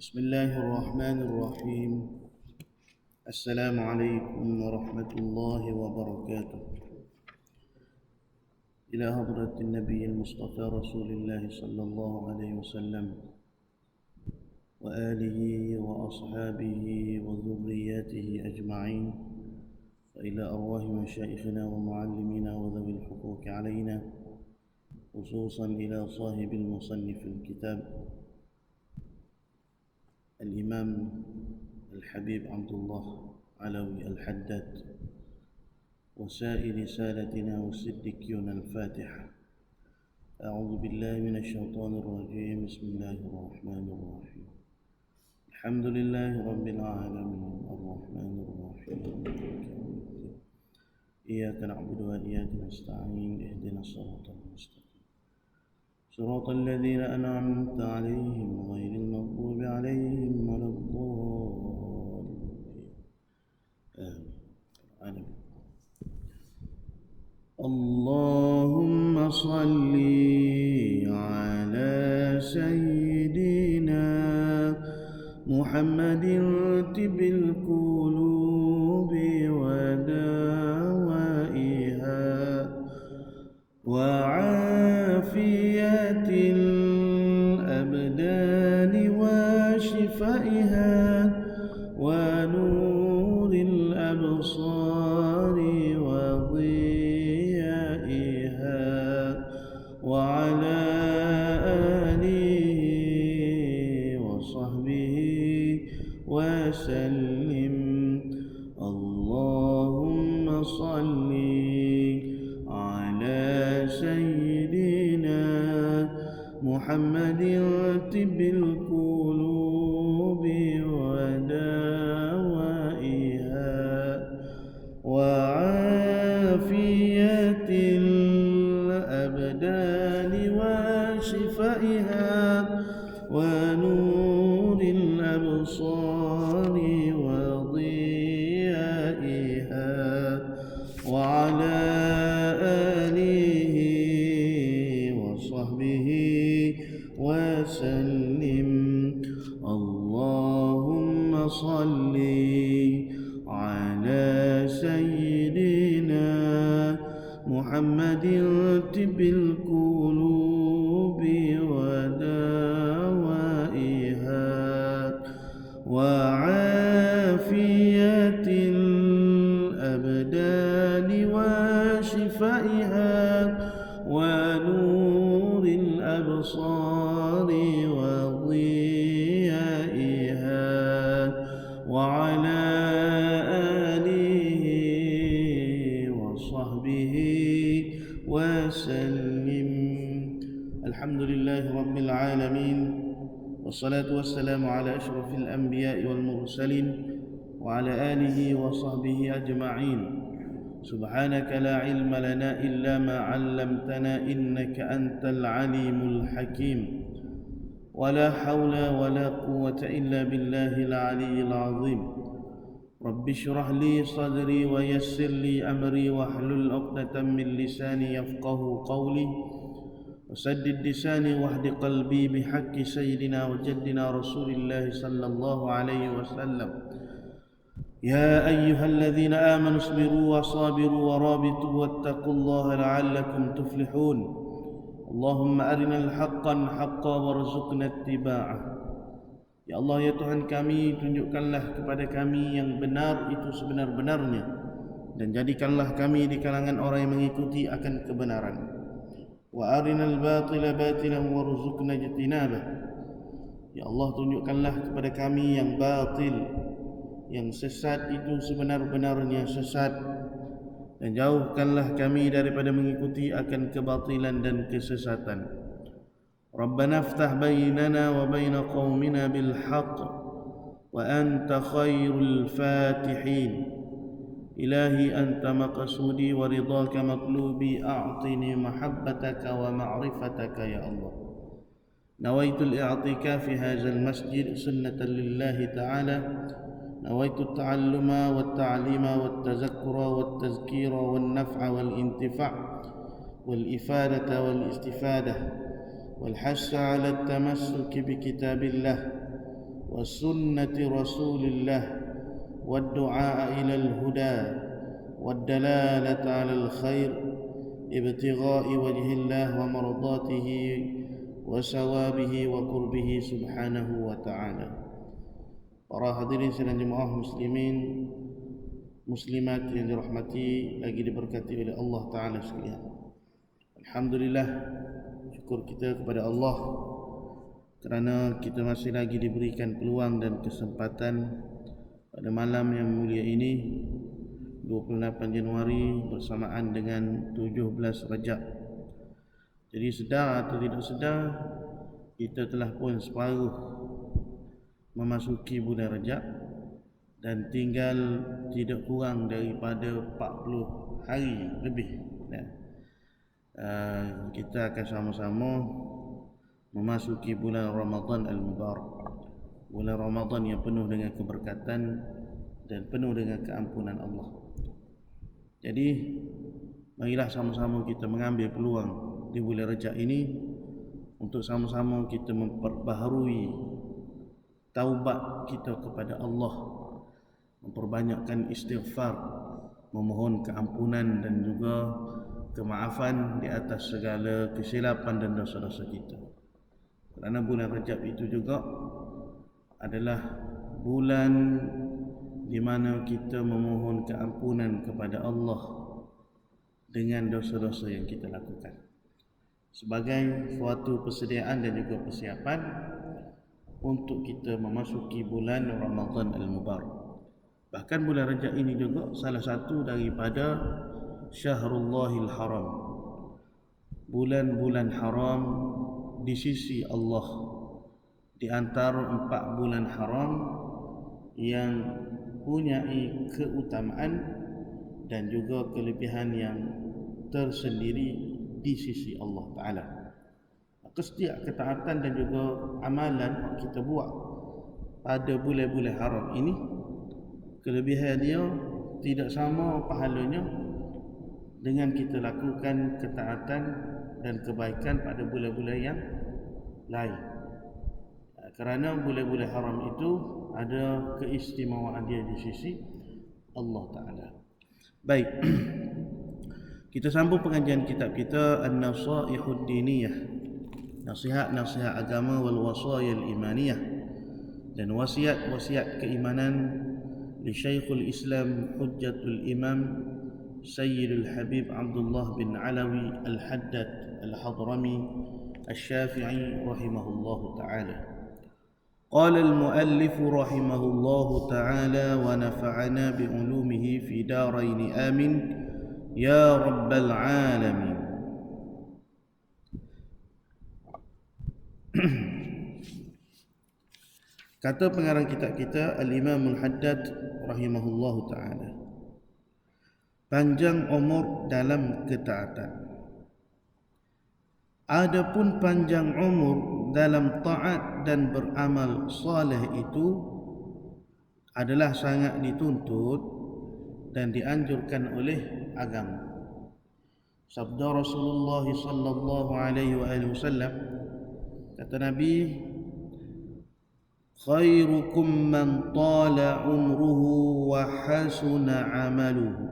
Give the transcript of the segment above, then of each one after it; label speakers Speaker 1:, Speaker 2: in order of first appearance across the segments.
Speaker 1: بسم الله الرحمن الرحيم. السلام عليكم ورحمة الله وبركاته. إلى حضرة النبي المصطفى رسول الله صلى الله عليه وسلم وآله وأصحابه وذرياته أجمعين، وإلى أرواح مشايخنا ومعلمينا وذوي الحقوق علينا، خصوصا إلى صاحب المصنف الكتاب الإمام الحبيب عبد الله علوي الحداد، وسائر سادتنا والصديقين الفاتحة. أعوذ بالله من الشيطان الرجيم. بسم الله الرحمن الرحيم. الحمد لله رب العالمين الرحمن الرحيم إياك نعبد وإياك نستعين اهدنا الصراط المستقيم صراط الذين أنعمت عليهم غير المغضوب عليهم ولا الضالين آمين. اللهم صل على سيدنا محمد طب القلوب ودوائها وعافية الأبدان وشفائها ونور الأبصار وضيائها، وعلى آله وصحبه وسلم. اللهم صل على سيدنا محمد طب القلوب ودوائها وعافية الأبدان وشفائها ونور الأبصار وضيائها، وعلى آله وصحبه وسلم. اللهم صل على سيدنا محمد طب القلوب ودوائها وعافية الأبدان وشفائها ونور الأبصار وضيائها، وعلى آله وصحبه وسلم. الحمد لله رب العالمين، والصلاة والسلام على أشرف الأنبياء والمرسلين وعلى آله وصحبه أجمعين. سبحانك لا علم لنا إلا ما علمتنا إنك أنت العليم الحكيم، ولا حول ولا قوة إلا بالله العلي العظيم. رب اشرح لي صدري ويسر لي أمري واحلل عقدة من لساني يفقه قولي، وسدد لساني واهد قلبي بحق سيدنا وجدنا رسول الله صلى الله عليه وسلم. يا أيها الذين آمنوا اصبروا وصابروا ورابطوا واتقوا الله لعلكم تفلحون. اللهم أرنا الحق حقا وارزقنا اتباعه. Ya Allah, ya Tuhan kami, tunjukkanlah kepada kami yang benar itu sebenar-benarnya, dan jadikanlah kami di kalangan orang yang mengikuti akan kebenaran. Wa arinal batila batilan warzuqna ijtinabah. Ya Allah, tunjukkanlah kepada kami yang batil, yang sesat itu sebenar-benarnya sesat, dan jauhkanlah kami daripada mengikuti akan kebatilan dan kesesatan. Rabbana aftah bainana wa baina qaumina bil haqq wa anta khairul fatihin. Ilahi anta maqsudi wa ridhaka matlubi, a'tini mahabbataka wa ma'rifataka ya Allah. Nawaitul i'tikaf fi hadzal masjid sunnatan lillahi ta'ala. نويت التعلم والتعليم والتذكر والتذكير والنفع والانتفاع والإفادة والاستفادة والحث على التمسك بكتاب الله وسنة رسول الله والدعاء إلى الهدى والدلالة على الخير ابتغاء وجه الله ومرضاته وثوابه وقربه سبحانه وتعالى. Para hadirin sidang jemaah muslimin muslimat yang dirahmati lagi diberkati oleh Allah Ta'ala sekalian. Alhamdulillah, syukur kita kepada Allah kerana kita masih lagi diberikan peluang dan kesempatan pada malam yang mulia ini 28 Januari bersamaan dengan 17 Rajab. Jadi sedar atau tidak sedar, kita telah pun separuh memasuki bulan Rajab dan tinggal tidak kurang daripada 40 hari lebih. Kita akan sama-sama memasuki bulan Ramadan Al-Mubarak, bulan Ramadan yang penuh dengan keberkatan dan penuh dengan keampunan Allah. Jadi marilah sama-sama kita mengambil peluang di bulan Rajab ini untuk sama-sama kita memperbaharui taubat kita kepada Allah, memperbanyakkan istighfar, memohon keampunan dan juga kemaafan di atas segala kesilapan dan dosa-dosa kita. Kerana bulan Rajab itu juga adalah bulan di mana kita memohon keampunan kepada Allah dengan dosa-dosa yang kita lakukan, sebagai suatu persediaan dan juga persiapan untuk kita memasuki bulan Ramadan Al-Mubarak. Bahkan bulan Rajab ini juga salah satu daripada Syahrullahil Haram, bulan-bulan haram di sisi Allah, di antara 4 bulan haram yang mempunyai keutamaan dan juga kelebihan yang tersendiri di sisi Allah Ta'ala. Setiap ketaatan dan juga amalan yang kita buat pada bulan-bulan haram ini, kelebihan dia tidak sama pahalanya dengan kita lakukan ketaatan dan kebaikan pada bulan-bulan yang lain. Kerana bulan-bulan haram itu ada keistimewaan dia di sisi Allah Ta'ala. Baik, kita sambung pengajian kitab kita An-Nasaihud Diniyah, nasihat-nasihat agama wal wasayil imaniyah, dan wasiat-wasiat keimanan li Syekhul Islam Hujjatul Imam Sayyidul Habib Abdullah bin Alawi Al-Haddad Al-Hadrami Al-Syafi'i rahimahullahu ta'ala. قال المؤلف رحمه الله تعالى ونفعنا بعلومه في دارين آمين يا رب العالمين. Kata pengarang kitab kita Al-Imam Al-Haddad rahimahullahu ta'ala, panjang umur dalam ketaatan. Adapun panjang umur dalam taat dan beramal saleh itu adalah sangat dituntut dan dianjurkan oleh agama. Sabda Rasulullah sallallahu alaihi wasallam, kata Nabi, khairukum man tala umruhu wa hasuna amaluhu.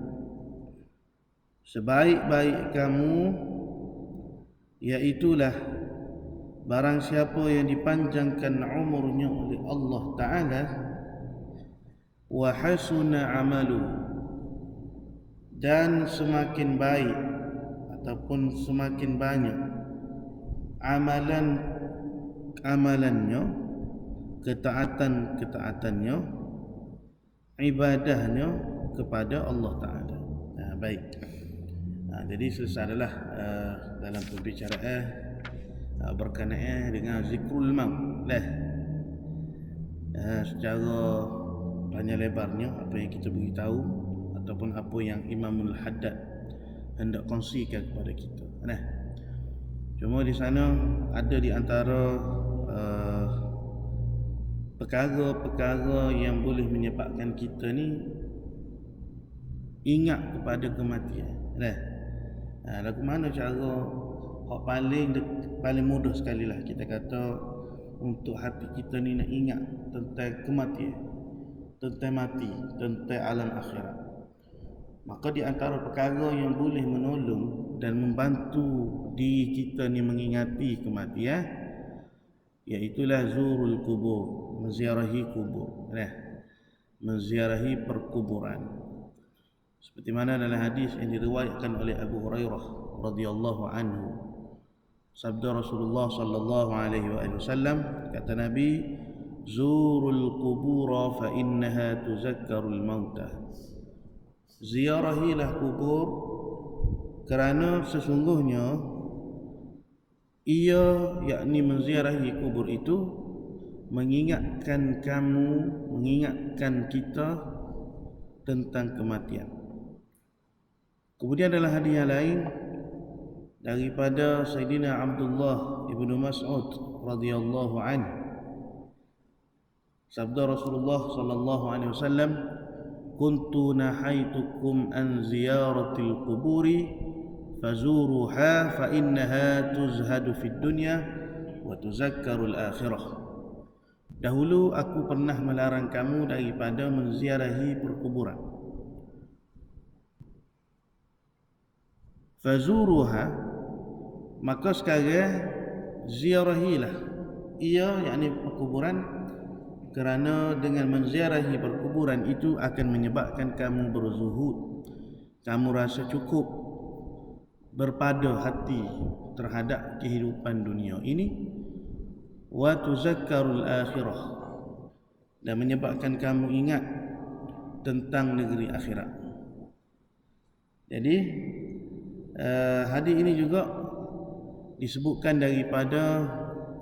Speaker 1: Sebaik-baik kamu iaitulah barang siapa yang dipanjangkan umurnya oleh Allah Ta'ala, wa hasuna amaluhu, dan semakin baik ataupun semakin banyak amalannya, ketaatan-ketaatannya, ibadahnya kepada Allah Ta'ala. Baik, jadi selesai adalah dalam pembicaraan berkenaan dengan zikrul maut secara panjang lebarnya apa yang kita beritahu ataupun apa yang Imamul Haddad hendak kongsikan kepada kita. Cuma di sana ada di antara perkara-perkara yang boleh menyebabkan kita ni ingat kepada kematian. Lagu mana cara paling mudah sekali lah kita kata untuk hati kita ni nak ingat tentang kematian, tentang mati, tentang alam akhirat. Maka di antara perkara yang boleh menolong dan membantu diri kita ni mengingati kematian, iaitulah zurul kubur, menziarahi kubur, menziarahi perkuburan. Seperti mana dalam hadis yang diriwayatkan oleh Abu Hurairah radhiyallahu anhu, sabda Rasulullah sallallahu alaihi wasallam, kata Nabi, zurul kubura fa innaha tuzakkarul mauta. Ziarahilah kubur kerana sesungguhnya ia, yakni menziarahi kubur itu, mengingatkan kamu, mengingatkan kita tentang kematian. Kemudian dalam hadis yang lain daripada Sayyidina Abdullah ibnu Mas'ud radhiyallahu anhu, sabda Rasulullah sallallahu alaihi wasallam, kuntu nahaitukum an ziyaratil quburi fazuruha fa innaha tuzhadu fid dunya wa tuzakkarul akhirah. Dahulu aku pernah melarang kamu daripada menziarahi perkuburan. Fazuruha, maka sekarang ziarahilah ia, yakni perkuburan, kerana dengan menziarahi perkuburan itu akan menyebabkan kamu berzuhud, kamu rasa cukup, berpada hati terhadap kehidupan dunia ini, wa tuzakkarul akhirah, dan menyebabkan kamu ingat tentang negeri akhirat. Jadi hadis ini juga disebutkan daripada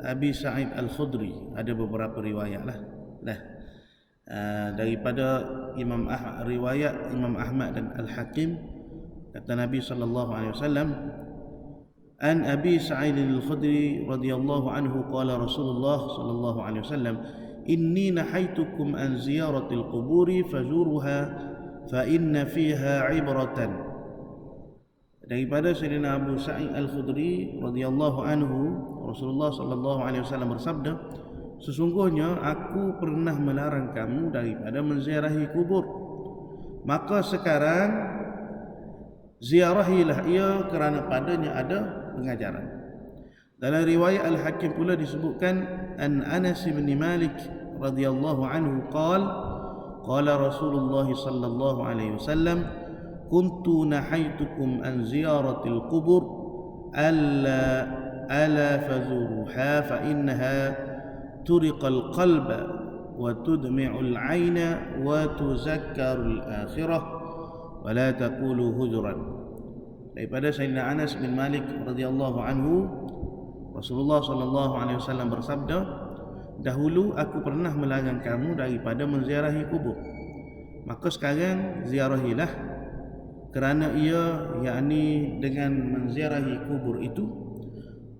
Speaker 1: Abi Sa'id Al-Khudri. Ada beberapa riwayat lah. Daripada riwayat Imam Ahmad dan Al-Hakim, kata Nabi sallallahu alaihi wasallam, an Abi Sa'id Al-Khudri radhiyallahu anhu qala Rasulullah sallallahu alaihi wasallam, inni nahaitukum an ziyaratil quburi fazuruha fa inna fiha ibratan. Daripada Sayyidina Abu Sa'id Al-Khudri radhiyallahu anhu, Rasulullah sallallahu alaihi wasallam bersabda, sesungguhnya aku pernah melarang kamu daripada menziarahi kubur, maka sekarang ziarahilah ia kerana padanya ada pengajaran. Dalam riwayat Al-Hakim pula disebutkan an Anas bin Malik radhiyallahu anhu qala Rasulullah sallallahu alaihi wasallam, kuntu nahaitukum an ziyaratil qubur ala fazuruha fa innaha turiqal qalba wa tudmi'ul 'aina wa tuzakkarul akhirah wa la taqulu hujran. Daripada Sayyidina Anas bin Malik radhiyallahu anhu, Rasulullah sallallahu alaihi wasallam bersabda, dahulu aku pernah melarang kamu daripada menziarahi kubur, maka sekarang ziarahilah, kerana ia, yakni dengan menziarahi kubur itu,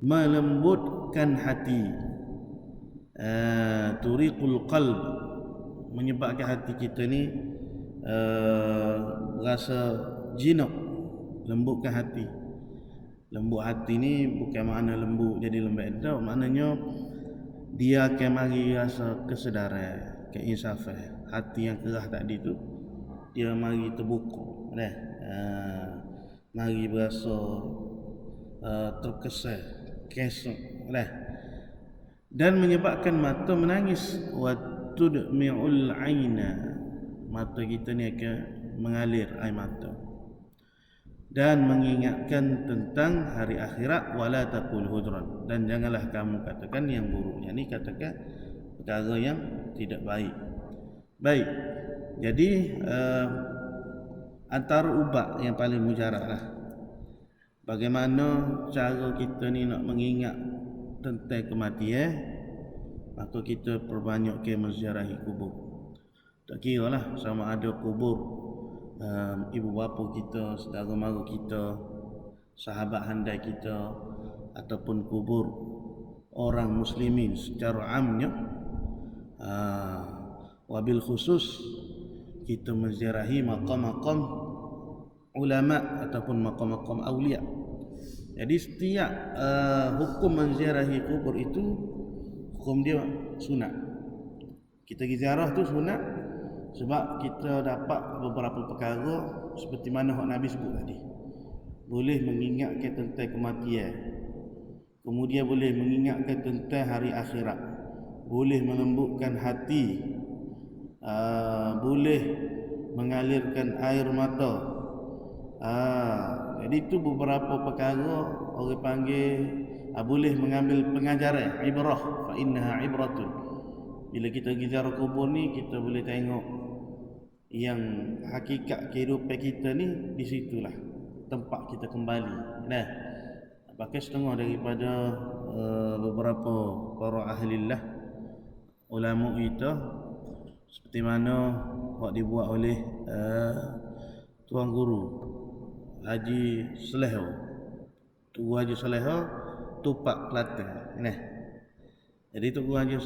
Speaker 1: melembutkan hati, turiqul qalb, menyebabkan hati kita ni rasa jinak, lembutkan hati. Lembut hati ni bukan makna lembut jadi lembut dah, maknanya dia akan mari rasa kesedaran, keinsafan. Hati yang keras tadi tu dia mari terbuka, mari berasa terkesan, kesok, dan menyebabkan mata menangis, wa tudmi'ul 'aina, mata kita ni akan mengalir air mata, dan mengingatkan tentang hari akhirat, wala taqul hujran, dan janganlah kamu katakan yang buruk, yakni katakan perkara yang tidak baik. Jadi antara ubat yang paling mujarab lah, bagaimana cara kita ni nak mengingat tentang kematian, maka kita perbanyak ke menziarahi kubur. Tak kira lah sama ada kubur ibu bapa kita, saudara mara kita, sahabat handai kita, ataupun kubur orang muslimin secara amnya, wabil khusus kita menziarahi makam-makam ulama ataupun makam-makam awliya. Jadi setiap hukum menziarahi kubur itu hukum dia sunat. Kita pergi ziarah tu sunat sebab kita dapat beberapa perkara seperti mana hak Nabi sebut tadi. Boleh mengingatkan tentang kematian, kemudian boleh mengingatkan tentang hari akhirat, boleh melembutkan hati, boleh mengalirkan air mata. Jadi itu beberapa perkara orang panggil boleh mengambil pengajaran, ibrah, fa innaha ibratun. Bila kita pergi ziarah kubur ni, kita boleh tengok yang hakikat kehidupan kita ni, di situlah tempat kita kembali. Nah, pakai setengah daripada beberapa para ahli-illah, ulama kita, seperti mana hak dibuat oleh Tuan Guru Haji Saleha, Tuan Haji Saleha Tupak Kelantan. Nah, jadi Tuan Haji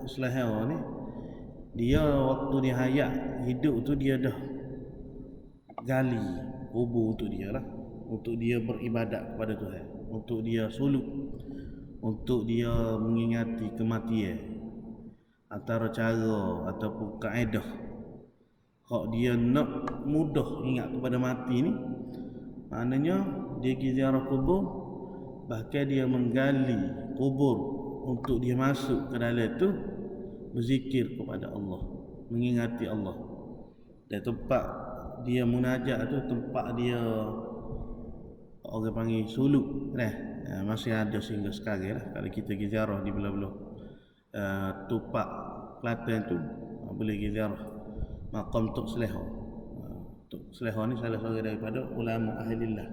Speaker 1: Saleha ni, dia waktu dia hayat hidup tu dia dah gali kubur untuk dia lah, untuk dia beribadat kepada Tuhan, untuk dia suluk, untuk dia mengingati kematian. Antara cara ataupun kaedah hak dia nak mudah ingat kepada mati ni, maknanya dia pergi ziarah kubur, bahkan dia menggali kubur untuk dia masuk ke dalam tu, berzikir kepada Allah, mengingati Allah. Dan tempat dia munajat tu, tempat dia orang panggil suluk, masih ada sehingga sekarang lah. Kalau kita pergi ziarah di belah-belah Tupak Kelantan tu, boleh pergi ziarah makam Tok Saleha. Tok Saleha ni salah seorang daripada ulama ahli-illah.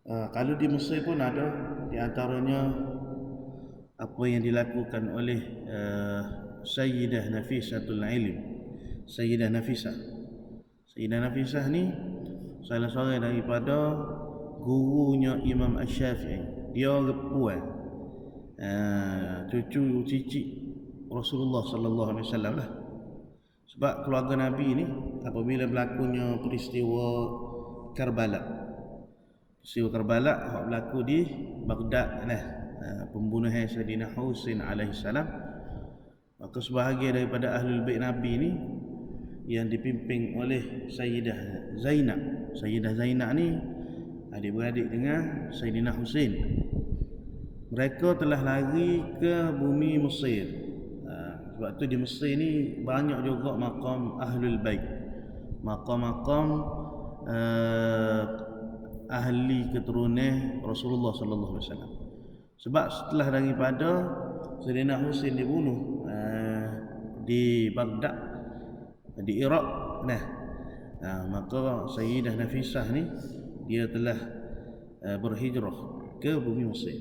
Speaker 1: Kalau di Mesir pun ada, di antaranya apa yang dilakukan oleh Sayyidah Nafisatul Ilm. Sayyidah Nafisah ni salah seorang daripada gurunya Imam Asy-Syafi'i. Dia puan, cucu cicit Rasulullah sallallahu alaihi wasallam lah. Sebab keluarga Nabi ni, apabila berlakunya peristiwa Karbala hak berlaku di Baghdad lah, pembunuhan Sayyidina Husain alaihi salam, maka sebahagian daripada ahlul bait Nabi ni yang dipimpin oleh Sayyidah Zainab ni adik-beradik dengan Sayyidina Husain, mereka telah lari ke bumi Mesir. Sebab tu di Mesir ni banyak juga makam ahlul bait, makam-makam ahli keturunan Rasulullah sallallahu alaihi wasallam. Sebab setelah daripada Sayyidina Husain dibunuh di Baghdad, di Iraq, maka Sayyidah Nafisah ni dia telah berhijrah ke bumi Mesir.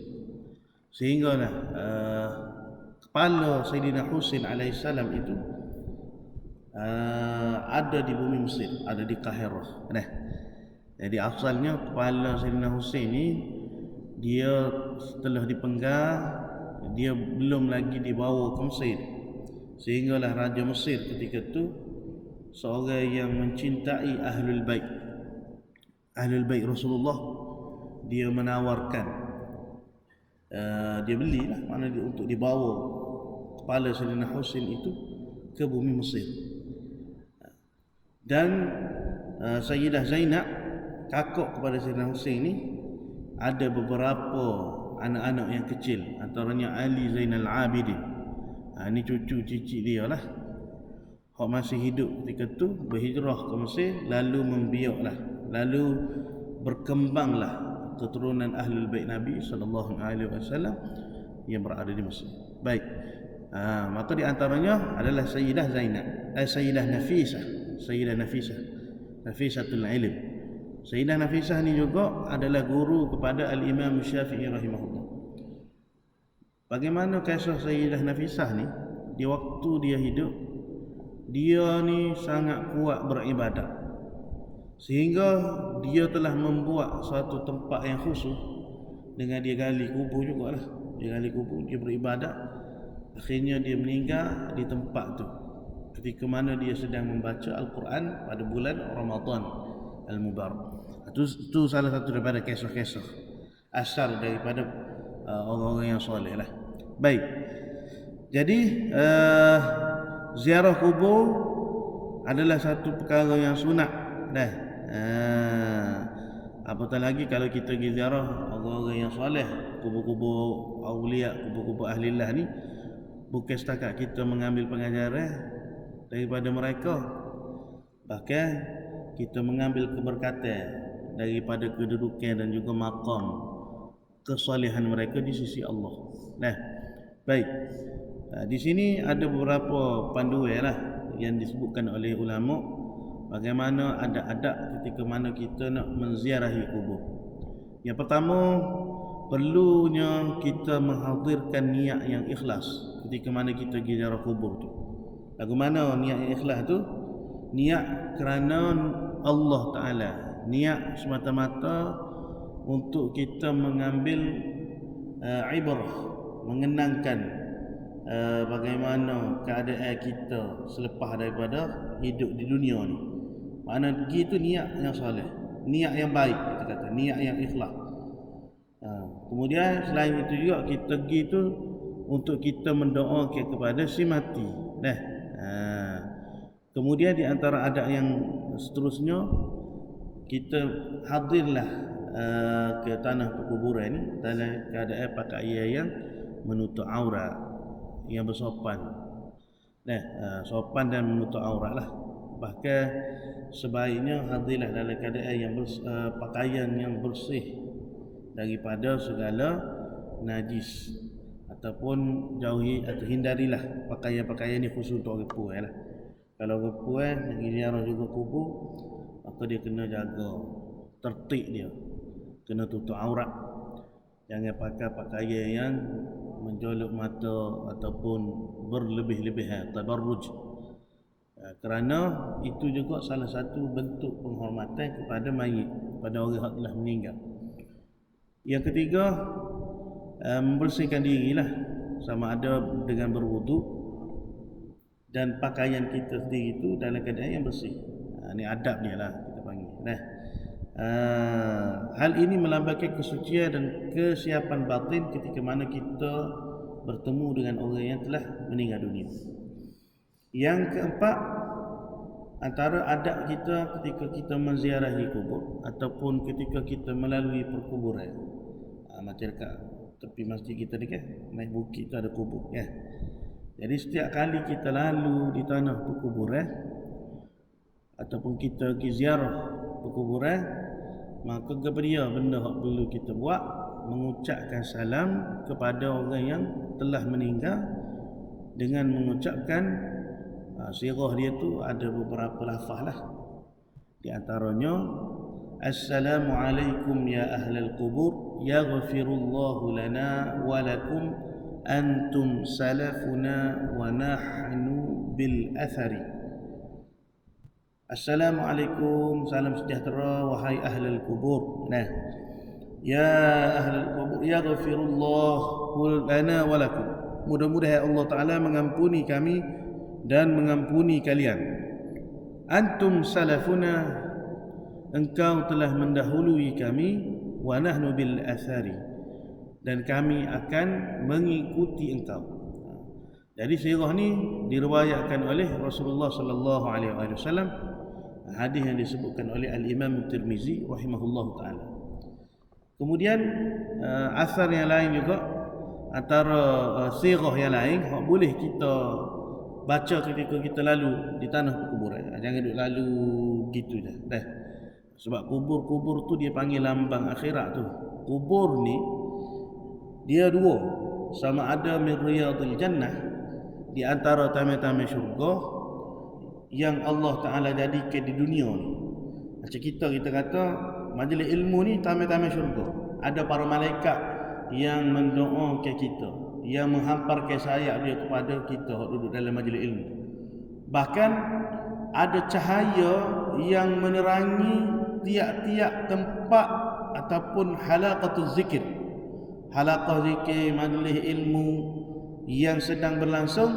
Speaker 1: Sehinggalah kepala Sayyidina Husain alaihissalam itu ada di bumi Mesir, ada di Kahirah. Jadi asalnya kepala Sayyidina Husain ni, dia setelah dipenggal, dia belum lagi dibawa ke Mesir. Sehinggalah Raja Mesir ketika itu, seorang yang mencintai Ahlul Bait Rasulullah, dia menawarkan, dia belilah, mana dia untuk dibawa kepala Sayyidina Husain itu ke bumi Mesir. Dan Sayyidah Zainab, kakak kepada Sayyidina Husain ni, ada beberapa anak-anak yang kecil, antaranya Ali Zainal Abidin. Ini cucu cicit dia lah, hak masih hidup ketika tu, berhijrah ke Mesir, lalu membiaklah, lalu berkembanglah keturunan Ahlul Bait Nabi sallallahu alaihi wasallam yang berada di Mesir. Baik. Maka di antaranya adalah Sayyidah Nafisah, Nafisatul Ilm. Sayyidah Nafisah ni juga adalah guru kepada Al-Imam Syafi'i rahimahullah. Bagaimana kisah Sayyidah Nafisah ni? Di waktu dia hidup, dia ni sangat kuat beribadat, sehingga dia telah membuat suatu tempat yang khusus dengan dia gali kubur jugalah. Dia gali kubur, dia beribadat. Akhirnya dia meninggal di tempat tu ketika mana dia sedang membaca Al-Quran pada bulan Ramadan Al-Mubarak. Itu salah satu daripada kisah-kisah asal daripada orang-orang yang soleh lah. Baik. Jadi ziarah kubur adalah satu perkara yang sunat dah. Apatah lagi kalau kita pergi ziarah orang-orang yang soleh, kubur-kubur aulia, kubur-kubur ahlillah ni, bukan setakat kita mengambil pengajaran daripada mereka, bahkan kita mengambil keberkatan daripada kedudukan dan juga maqam kesalehan mereka di sisi Allah. Nah, baik. Di sini ada beberapa panduan lah yang disebutkan oleh ulama bagaimana adab-adab ketika mana kita nak menziarahi kubur. Yang pertama, perlunya kita menghadirkan niat yang ikhlas ketika mana kita pergi ziarah kubur tu. Lagu mana niat yang ikhlas tu? Niat kerana Allah Ta'ala, niat semata-mata untuk kita mengambil ibrah, mengenangkan bagaimana keadaan kita selepas daripada hidup di dunia ni. Makna gitu niat yang soleh, niat yang baik, kita kata niat yang ikhlas. Kemudian selain itu juga kita pergi tu untuk kita mendoakan kepada si mati. Kemudian di antara adab yang seterusnya, kita hadirlah ke tanah perkuburan ni dalam keadaan pakaian yang menutup aurat, yang bersopan. Sopan dan menutup aurat lah. Bahkan sebaiknya hadirlah dalam keadaan yang pakaian yang bersih daripada segala najis, ataupun jauhi atau hindarilah pakaian-pakaian ni khusus untuk orang puan lah. Kalau orang puan nak ziarah juga kubur, maka dia kena jaga tertib dia, kena tutup aurat, jangan pakai pakaian yang menjolok mata ataupun berlebih-lebihan, tabarruj. Kerana itu juga salah satu bentuk penghormatan kepada mayit, kepada orang yang telah meninggal. Yang ketiga, membersihkan dirilah, sama ada dengan berwuduk dan pakaian kita sendiri itu dalam keadaan yang bersih. Ini adab dia lah kita panggil. Hal ini melambangkan kesucian dan kesiapan batin ketika mana kita bertemu dengan orang yang telah meninggal dunia. Yang keempat, antara adab kita ketika kita menziarahi kubur ataupun ketika kita melalui perkuburan, macam dekat tepi masjid kita ni kan, naik bukit tu ada kubur kan. Jadi setiap kali kita lalu di tanah perkuburan ataupun kita pergi ziarah perkuburan, maka kepada benda yang perlu kita buat, mengucapkan salam kepada orang yang telah meninggal dengan mengucapkan sirah dia tu ada beberapa lafaz lah. Di antaranya, Assalamualaikum ya ahlal qubur, yaghfirullahu lana wa lakum, antum salafuna wa nahnu bil athari. Assalamualaikum, salam sejahtera wahai ahlul kubur. Ya ahlul kubur, yaghfirullahu lana wa lakum, mudah-mudahan Allah Ta'ala mengampuni kami dan mengampuni kalian. Antum salafuna, engkau telah mendahului kami, wa nahnu bil athari, dan kami akan mengikuti engkau. Jadi sirah ni diriwayatkan oleh Rasulullah sallallahu alaihi wasallam, hadis yang disebutkan oleh Al-Imam Tirmizi rahimahullahu taala. Kemudian asar yang lain juga, antara sirah yang lain yang boleh kita baca ketika kita lalu di tanah perkuburan. Jangan duduk lalu gitu je. Sebab kubur-kubur tu dia panggil lambang akhirat tu. Kubur ni dia dua, sama ada min riyadil jannah, di antara taman-taman syurga yang Allah Ta'ala jadikan di dunia ni. Macam kita kata majlis ilmu ni taman-taman syurga. Ada para malaikat yang mendoakan kita, yang menghamparkan sayap dia kepada kita duduk dalam majlis ilmu. Bahkan ada cahaya yang menerangi tiap-tiap tempat ataupun halaqatul zikir, halaqah zikir, majlis ilmu yang sedang berlangsung,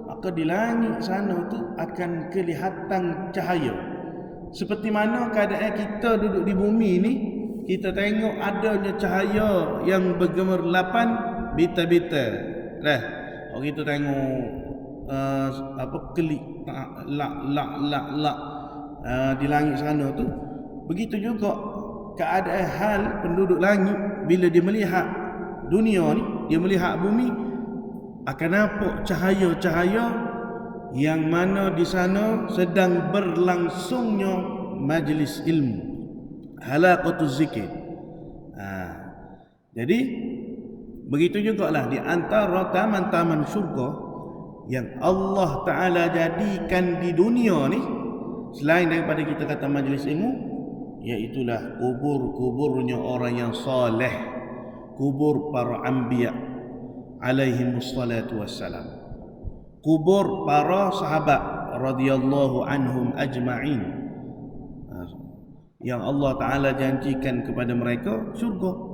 Speaker 1: maka di langit sana tu akan kelihatan cahaya. Seperti mana keadaan kita duduk di bumi ni, kita tengok adanya cahaya yang bergemerlapan bita-bita. orang itu tengok kelik lak di langit sana tu. Begitu juga keadaan hal penduduk langit bila dia melihat dunia ni, dia melihat bumi, akan nampak cahaya-cahaya yang mana di sana sedang berlangsungnya majlis ilmu, halaqatuz zikir. Jadi begitu jugalah di antara taman-taman syurga yang Allah Ta'ala jadikan di dunia ni, selain daripada kita kata majlis ilmu, iaitulah kubur-kuburnya orang yang saleh, kubur para anbiya alaihimus salatu wassalam, kubur para sahabat radhiyallahu anhum ajma'in, yang Allah Ta'ala janjikan kepada mereka syurga.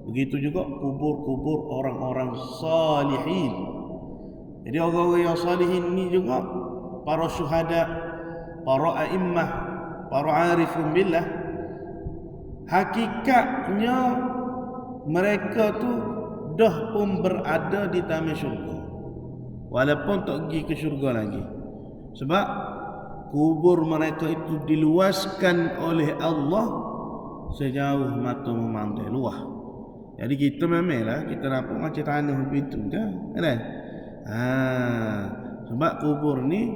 Speaker 1: Begitu juga kubur-kubur orang-orang salihin. Jadi orang-orang yang salihin ni juga para syuhada, para a'immah, para arifun billah, hakikatnya mereka tu dah pun berada di taman syurga, walaupun tak pergi ke syurga lagi. Sebab kubur mereka itu diluaskan oleh Allah sejauh mata memandai, luah. Jadi kita memanglah kita nampak macam tanah begitu kan? Sebab kubur ni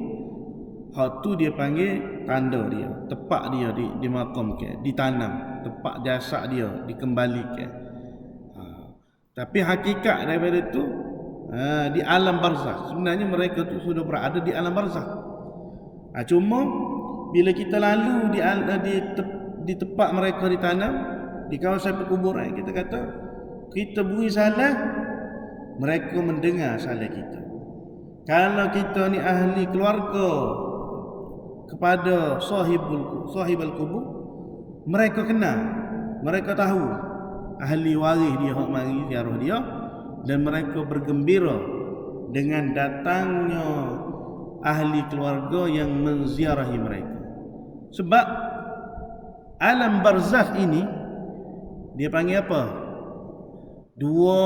Speaker 1: hak tu dia panggil tanda dia, tempat dia dimakamkan, ditanam, tempat jasad dia dikembalikan. Tapi hakikat daripada itu di alam barzakh. Sebenarnya mereka tu sudah berada di alam barzakh. Cuma bila kita lalu di tempat mereka ditanam, di kawasan perkuburan, kita kata kita beri salam, mereka mendengar salam kita. Kalau kita ni ahli keluarga kepada sahibul kubur, mereka kenal, mereka tahu ahli waris dia hak mari ziarah dia, dan mereka bergembira dengan datangnya ahli keluarga yang menziarahi mereka. Sebab alam barzakh ini dia panggil apa? Dua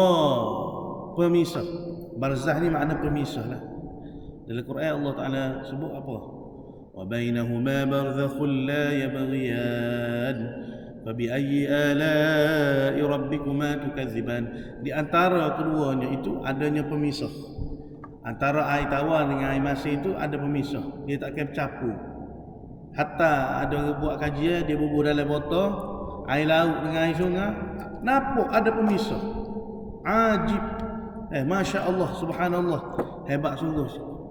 Speaker 1: pemisah. Barzakh ni makna pemisah lah. Dalam Quran Allah Ta'ala sebut apa? Wa bainahuma barzakhun la yabghiyan fa bi ayyi ala'i rabbikuma tukadziban. Di antara keduanya itu adanya pemisah. Antara air tawar dengan air masin itu ada pemisah. Dia tak akan bercampur. Hatta ada orang buat kajian, dia bubuh dalam botol, air laut dengan air sungai, nampak ada pemisah. Ajib. Masya Allah, subhanallah, hebat sungguh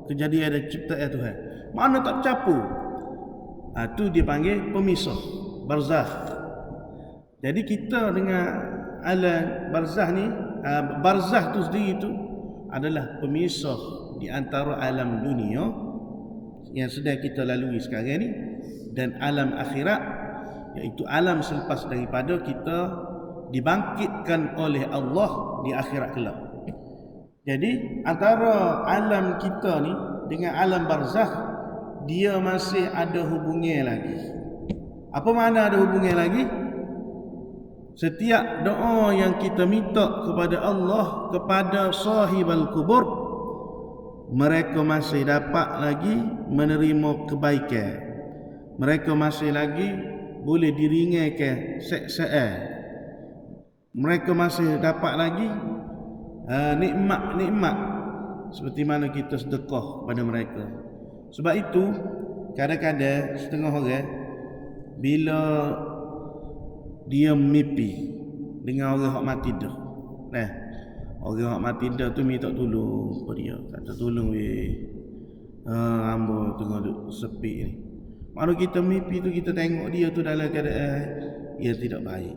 Speaker 1: kejadian dan ciptaan Tuhan. Mana tak bercampur. Tu dia panggil pemisah, barzakh. Jadi kita dengan alam barzakh ni, barzakh tu sendiri tu adalah pemisah di antara alam dunia yang sedang kita lalui sekarang ni dan alam akhirat, iaitu alam selepas daripada kita dibangkitkan oleh Allah di akhirat kelak. Jadi antara alam kita ni dengan alam barzakh, dia masih ada hubungan lagi. Apa makna ada hubungan lagi? Setiap doa yang kita minta kepada Allah, kepada sahibul kubur, mereka masih dapat lagi menerima kebaikan. Mereka masih lagi boleh diringankan seksa. Mereka masih dapat lagi nikmat-nikmat seperti mana kita sedekah pada mereka. Sebab itu kadang-kadang setengah orang bila dia mimpi dengan orang hak mati dah, orang hak mati dah tu minta tolong pada dia, kata tolong hamba tengah duk sepi ni. Malu kita mimpi tu kita tengok dia tu dalam keadaan yang tidak baik,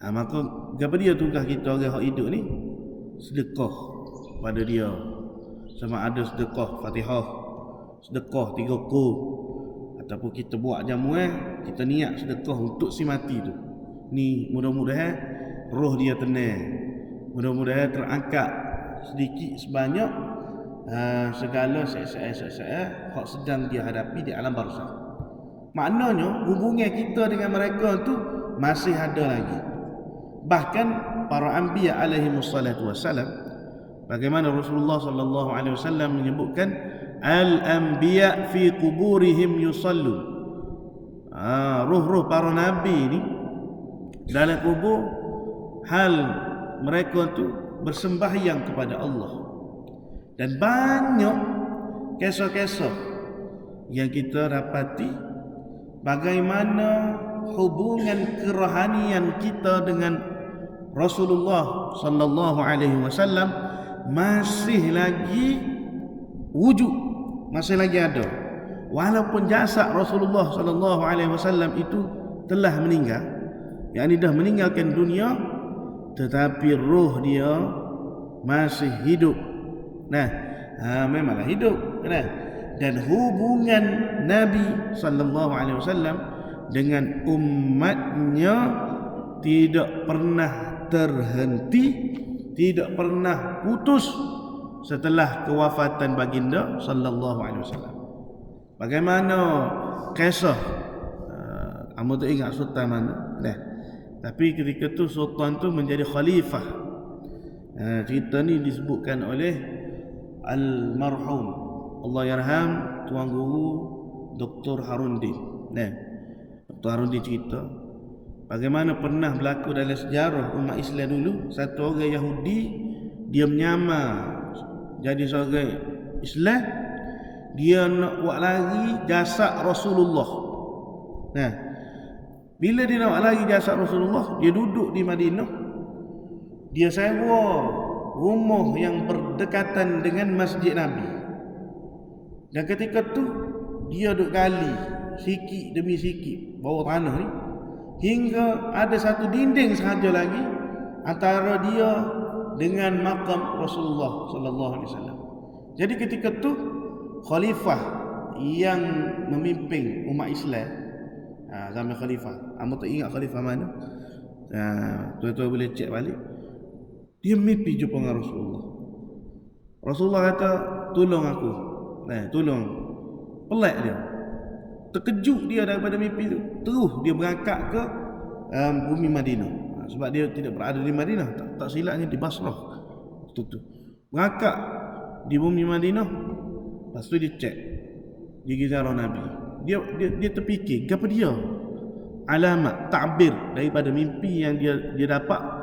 Speaker 1: maka gapo dia tugas kita orang hak hidup ni sedekah pada dia, sama ada sedekah Fatihah, sedekah 3 kub, ataupun kita buat jamuan, kita niat sedekah untuk si mati tu. Ni mudah-mudahan roh dia tenang, mudah-mudahan terangkat sedikit sebanyak segala seksa-seksa hak sedang dia hadapi di alam barzakh. Maknanya hubungan kita dengan mereka tu masih ada lagi. Bahkan para anbiya alaihi wassalatu wassalam, Bagaimana Rasulullah sallallahu alaihi wasallam menyebutkan al-anbiya fi quburihim yusallun. Ruh-ruh para nabi ni dalam kubur hal mereka tu bersembahyang kepada Allah. Dan banyak kisah-kisah yang kita dapati bagaimana hubungan kerohanian kita dengan Rasulullah sallallahu alaihi wasallam masih lagi wujud, masih lagi ada. Walaupun jasad Rasulullah sallallahu alaihi wasallam itu telah meninggal, yakni dah meninggalkan dunia, tetapi roh dia masih hidup. Memanglah hidup. Dan hubungan Nabi sallallahu alaihi wasallam dengan umatnya tidak pernah terhenti, tidak pernah putus setelah kewafatan baginda sallallahu alaihi wasallam. Bagaimana kisah kamu tu ingat sultan mana? Tapi ketika tu sultan tu menjadi khalifah. Cerita ni disebutkan oleh almarhum Allahyarham Tuan Guru Dr. Haruddin. Dr. Haruddin cerita bagaimana pernah berlaku dalam sejarah umat Islam dulu, satu orang Yahudi dia menyamar jadi seorang Islam, dia nak buat lagi jasad Rasulullah. Bila dia nak buat lagi jasad Rasulullah, dia duduk di Madinah, dia sewa rumah yang berdekatan dengan Masjid Nabi. Dan ketika tu dia duk gali sikit demi sikit bawah tanah ni, hingga ada satu dinding sahaja lagi antara dia dengan makam Rasulullah sallallahu alaihi wasallam. Jadi ketika tu khalifah yang memimpin umat Islam, zaman khalifah, anda tak ingat khalifah mana? Tuan-tuan boleh cek balik. Dia mimpi jumpa dengan Rasulullah. Rasulullah kata, tolong aku. Tolong. Pelik dia. Terkejut dia daripada mimpi itu. Terus dia berangkat ke bumi Madinah. Sebab dia tidak berada di Madinah, tak silapnya di Basrah. Berangkat di bumi Madinah. Lepas tu dia cek, dia pergi ziarah Nabi. Dia terfikir, apa dia alamat takbir daripada mimpi yang dia dapat.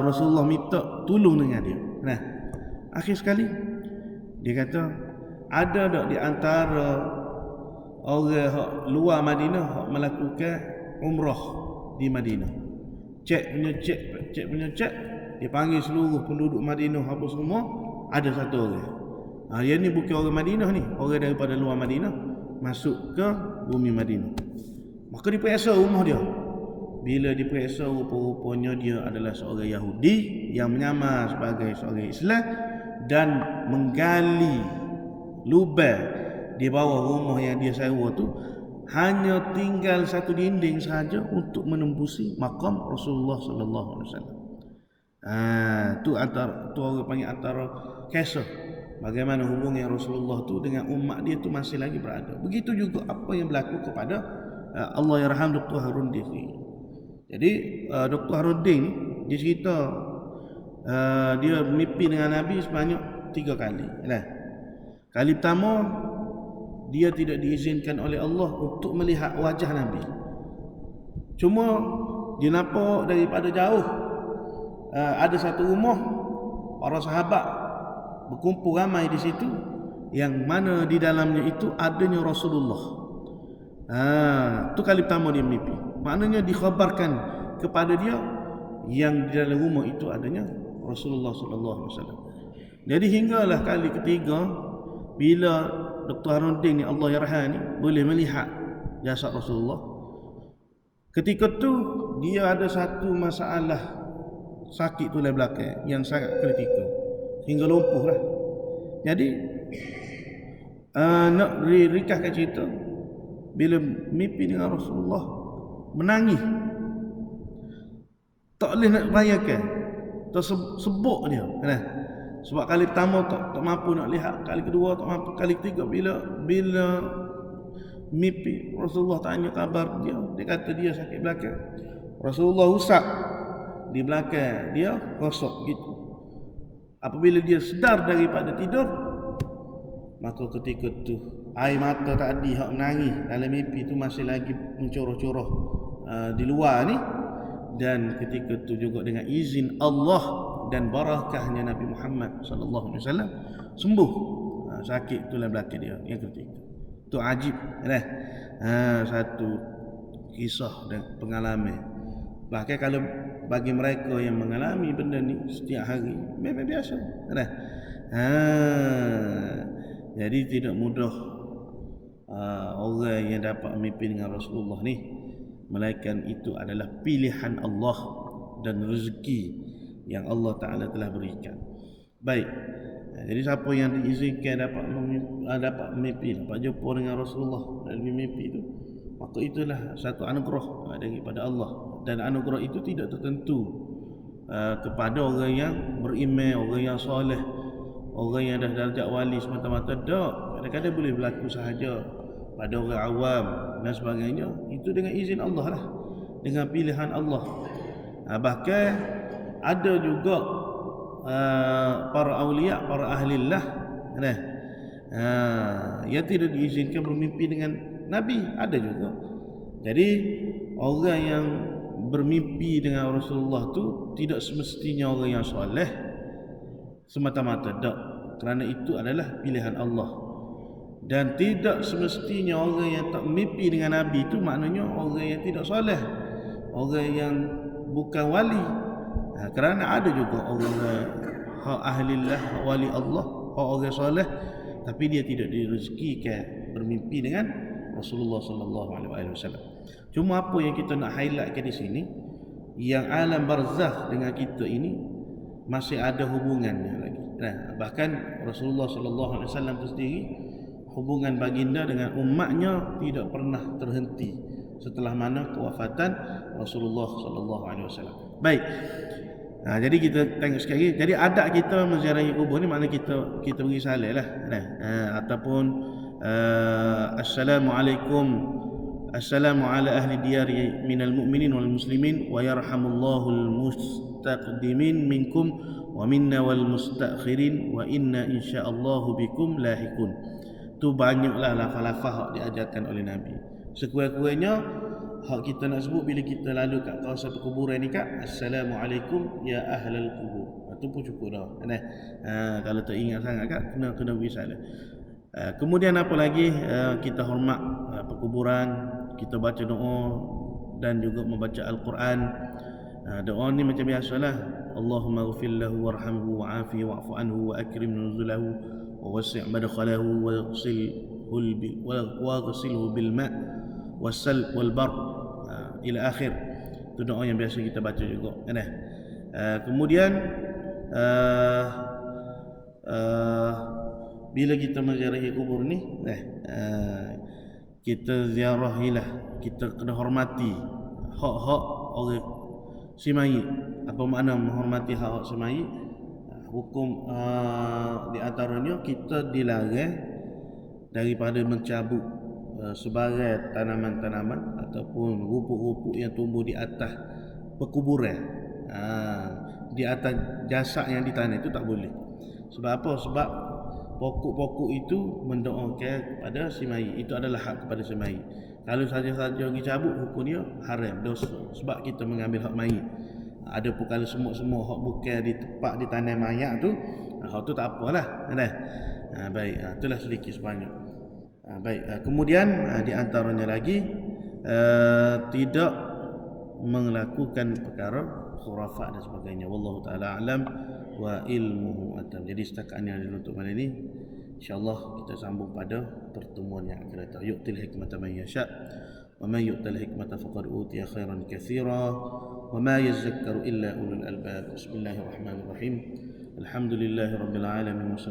Speaker 1: Rasulullah minta tolong dengan dia. Akhir sekali dia kata, ada tak di antara orang luar Madinah hak melakukan umrah di Madinah? Cek punya cek, dia panggil seluruh penduduk Madinah apa semua, ada satu orang. Dia ni bukan orang Madinah ni, orang daripada luar Madinah masuk ke bumi Madinah. Maka diperiksa rumah dia. Bila diperiksa, rupa-rupanya dia adalah seorang Yahudi yang menyamar sebagai seorang Islam dan menggali lubang di bawah rumah yang dia sewa tu, hanya tinggal satu dinding sahaja untuk menembusi makam Rasulullah sallallahu alaihi wasallam. Tu orang panggil antara kisah bagaimana hubungan Rasulullah tu dengan umat dia tu masih lagi berada. Begitu juga apa yang berlaku kepada Allahyarham Dr. Haruddin ni. Jadi Dr. Haruddin dia cerita dia mimpi dengan Nabi sebanyak 3 kali. Kali pertama dia tidak diizinkan oleh Allah untuk melihat wajah Nabi. Cuma dia nampak daripada jauh ada satu rumah, para sahabat berkumpul ramai di situ, yang mana di dalamnya itu adanya Rasulullah. Tu kali pertama dia mimpi. Maknanya dikhabarkan kepada dia yang di dalam rumah itu adanya Rasulullah sallallahu alaihi wasallam. Jadi hinggalah kali ketiga bila Dr. Haruddin ni Allahyarham ni boleh melihat jasad Rasulullah. Ketika tu dia ada satu masalah sakit tulang belakang yang sangat kritikal hingga lumpuh lah. Jadi nak ringkaskan cerita, bila mimpi dengan Rasulullah menangis, tak boleh nak bayangkan, tersebut dia. Sebab kali pertama tak mampu nak lihat, kali kedua tak mampu, kali ketiga bila mimpi Rasulullah tanya khabar dia kata dia sakit belakang. Rasulullah usap di belakang dia, rosok gitu. Apabila dia sedar daripada tidur, maka ketika tu air mata tadi hak menangis dalam mimpi tu masih lagi mencurah-curah di luar ni, dan ketika tu juga dengan izin Allah dan barakahnya Nabi Muhammad sallallahu alaihi wasallam sembuh sakit tulang belakang dia yang ketiga. Tu ajib kan? Satu kisah dan pengalaman. Bahkan kalau bagi mereka yang mengalami benda ni setiap hari memang biasa kan? Jadi tidak mudah orang yang dapat mimpi dengan Rasulullah ni, melainkan itu adalah pilihan Allah dan rezeki yang Allah Ta'ala telah berikan. Baik, jadi siapa yang diizinkan dapat mimpi, dapat jumpa dengan Rasulullah dalam mimpi itu, maka itulah satu anugerah daripada Allah. Dan anugerah itu tidak tertentu kepada orang yang beriman, orang yang soleh, orang yang dah darjat wali semata-mata. Tak, kadang-kadang boleh berlaku sahaja pada orang awam dan sebagainya. Itu dengan izin Allah lah, dengan pilihan Allah. Bahkan ada juga para awliya, para ahlillah yang tidak diizinkan bermimpi dengan Nabi, ada juga. Jadi orang yang bermimpi dengan Rasulullah tu tidak semestinya orang yang soleh semata-mata, tak, kerana itu adalah pilihan Allah. Dan tidak semestinya orang yang tak mimpi dengan Nabi itu maknanya orang yang tidak soleh, orang yang bukan wali. Kerana ada juga orang hak ahlillah, hak wali Allah, hak orang soleh, tapi dia tidak direzekikan bermimpi dengan Rasulullah sallallahu alaihi wasallam. Cuma apa yang kita nak highlightkan di sini, yang alam barzakh dengan kita ini masih ada hubungannya lagi. Bahkan Rasulullah sallallahu alaihi wasallam itu sendiri, hubungan baginda dengan umatnya tidak pernah terhenti setelah mana kewafatan Rasulullah sallallahu alaihi wasallam. Baik. Jadi kita tengok sekali. Jadi adab kita menziarahi kubur ni makna kita beri salam lah. Ataupun Assalamu ala ahli diyari minal mu'minin wal muslimin wa yarhamullahu al-mustaqdimin minkum wa minna wal mustakhirin wa inna insyaallahu bikum lahikun. Tu banyaklah lafaz-lafaz yang diajarkan oleh Nabi. Sekurang-kurangnya hak kita nak sebut bila kita lalu kat kawasan perkuburan ni, Kak, Assalamualaikum ya ahlal kubur. Itu pun cukup dah. Kalau tak ingat sangat, Kak, kena beri salam. Kemudian apa lagi, kita hormat perkuburan, kita baca doa dan juga membaca Al-Quran. Doa ni macam biasalah, Allahumma ghfir lahu warhamhu wa'afihi wa'fu anhu wa akrim nuzulahu wa wasi' madkhalahu wa ghsilhu bil ma' wasal wal bar ila akhir. Itu doa yang biasa kita baca juga. Kemudian bila kita menziarahi kubur ni, kita ziarahilah, kita kena hormati hak-hak orang si mayit. Apa makna menghormati hak-hak si mayit? Hukum di antaranya kita dilarang daripada mencabut sebagai tanaman-tanaman ataupun rumput-rumput yang tumbuh di atas perkuburan, di atas jasad yang ditanam, itu tak boleh. Sebab apa? Sebab pokok-pokok itu mendoakan kepada si mayit. Itu adalah hak kepada si mayit. Kalau saja-saja dicabut, hukumnya haram, dosa. Sebab kita mengambil hak mayit. Ada pun kalau semua hak bukan di tempat ditanam mayat tu, hak tu tak apalah. Baik, itulah sedikit sebanyak. Baik, kemudian di antaranya lagi, tidak melakukan perkara khurafat dan sebagainya. Wallahu taala alam wa ilmuhu atam. Jadi setakat ini adalah untuk malam ini. InsyaAllah kita sambung pada pertemuan yang akan datang. Yu'til hikmata man yasha' wa man yu'tal hikmata faqad utiya khairan katsira wa ma yazakkaru illa ulul albab. Bismillahirrahmanirrahim. Alhamdulillahirabbil alamin.